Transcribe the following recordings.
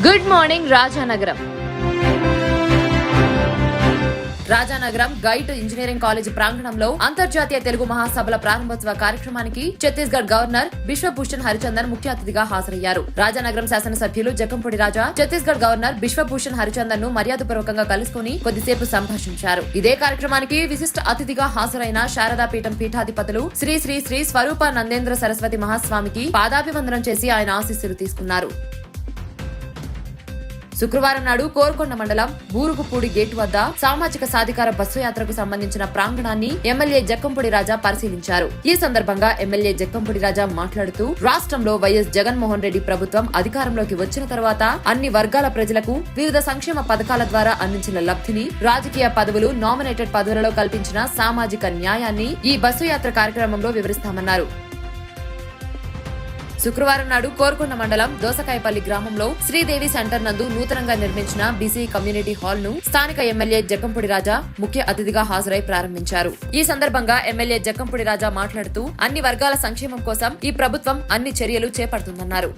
Good morning Rajanagaram. Rajanagaram GIET engineering college ప్రాంగణంలో అంతర్జాతీయ తెలుగు మహాసభల ప్రారంభోత్సవ కార్యక్రమానికి ఛత్తీస్గఢ్ గవర్నర్ బిశ్వభూషణ్ హరిచందన్ ముఖ్య అతిథిగా హాజరయ్యారు. రాజానగరం శాసనసభ్యులు జక్కంపూడి రాజా ఛత్తీస్గఢ్ గవర్నర్ బిశ్వభూషణ్ హరిచందన్ ను మర్యాదపూర్వకంగా కలుసుకుని కొద్దిసేపు సంభాషించారు. ఇదే కార్యక్రమానికి విశిష్ట అతిథిగా హాజరైన శారదాపీఠం పీఠాధిపతులు శ్రీ శ్రీ శ్రీ స్వరూప నందేంద్ర సరస్వతి మహాస్వామికి పాదాభివందనం చేసి ఆయన ఆశీస్సులు తీసుకున్నారు. శుక్రవారం నాడు కోరుకొండ మండలం బూరుగుపూడి గేటు వద్ద సామాజిక సాధికార బస్సు యాత్రకు సంబంధించిన ప్రాంగణాన్ని ఎమ్మెల్యే జక్కంపూడి రాజా పరిశీలించారు. ఈ సందర్భంగా ఎమ్మెల్యే జక్కంపూడి రాజా మాట్లాడుతూ రాష్ట్రంలో వైఎస్ జగన్మోహన్ రెడ్డి ప్రభుత్వం అధికారంలోకి వచ్చిన తర్వాత అన్ని వర్గాల ప్రజలకు వివిధ సంక్షేమ పథకాల ద్వారా అందించిన లబ్ధిని, రాజకీయ పదవులు, నామినేటెడ్ పదవులలో కల్పించిన సామాజిక న్యాయాన్ని ఈ బస్సు యాత్ర కార్యక్రమంలో వివరిస్తామన్నారు. శుక్రవారం నాడు కోరుకొండ మండలం దోసకాయపల్లి గ్రామంలో శ్రీదేవి సెంటర్ నందు నూతనంగా నిర్మించిన బీసీ కమ్యూనిటీ హాల్ ను స్థానిక ఎమ్మెల్యే జక్కంపూడి రాజా ముఖ్య అతిథిగా హాజరై ప్రారంభించారు. ఈ సందర్భంగా ఎమ్మెల్యే జక్కంపూడి రాజా మాట్లాడుతూ అన్ని వర్గాల సంక్షేమం కోసం ఈ ప్రభుత్వం అన్ని చర్యలు చేపడుతుందన్నారు.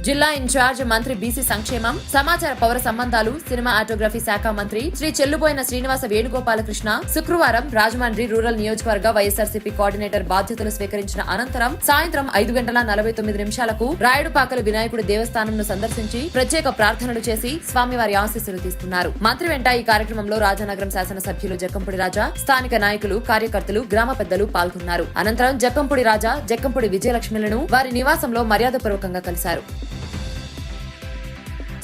జిల్లా ఇన్ఛార్జ్ మంత్రి బీసీ సంక్షేమం, సమాచార పౌర సంబంధాలు, సినిమా ఆటోగ్రఫీ శాఖ మంత్రి శ్రీ చెల్లుబోయిన శ్రీనివాస వేణుగోపాలకృష్ణ శుక్రవారం రాజమండ్రి రూరల్ నియోజకవర్గ వైఎస్ఆర్సీపీ కోఆర్డినేటర్ బాధ్యతలు స్వీకరించిన అనంతరం సాయంత్రం 5:49 రాయుడుపాకల వినాయకుడి దేవస్థానంను సందర్శించి ప్రత్యేక ప్రార్థనలు చేసి స్వామివారి ఆశీస్సులు తీసుకున్నారు. మంత్రి వెంట ఈ కార్యక్రమంలో రాజానగరం శాసనసభ్యులు జక్కంపూడి రాజా, స్థానిక నాయకులు, కార్యకర్తలు, గ్రామ పెద్దలు పాల్గొన్నారు. అనంతరం జక్కంపూడి రాజా జక్కంపూడి విజయలక్ష్మిలను వారి నివాసంలో మర్యాదపూర్వకంగా కలిశారు.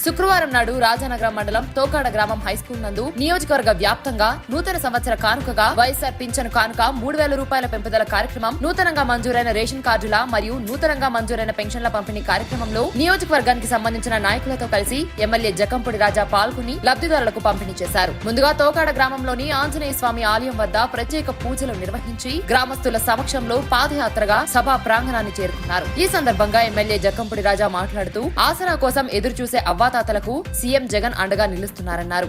శుక్రవారం నాడు రాజానగరం మండలం తోకాడ గ్రామం హైస్కూల్ నందు నియోజకవర్గ వ్యాప్తంగా నూతన సంవత్సర కానుకగా వైఎస్ఆర్ పింఛను కానుక 3,000 రూపాయల పెంపుదల కార్యక్రమం, నూతనంగా మంజూరైన రేషన్ కార్డుల మరియు నూతనంగా మంజూరైన పెన్షన్ల పంపిణీ కార్యక్రమంలో నియోజకవర్గానికి సంబంధించిన నాయకులతో కలిసి ఎమ్మెల్యే జక్కంపూడి రాజా పాల్గొని లబ్ధిదారులకు పంపిణీ చేశారు. ముందుగా తోకాడ గ్రామంలోని ఆంజనేయ స్వామి ఆలయం వద్ద ప్రత్యేక పూజలు నిర్వహించి గ్రామస్తుల సమక్షంలో పాదయాత్రగా సభా ప్రాంగణాన్ని చేరుకున్నారు. ఈ సందర్భంగా ఎమ్మెల్యే జక్కంపూడి రాజా మాట్లాడుతూ ఆసరా కోసం ఎదురుచూసే అవ్వాతాతలకు సీఎం జగన్ అండగా నిలుస్తున్నారన్నారు.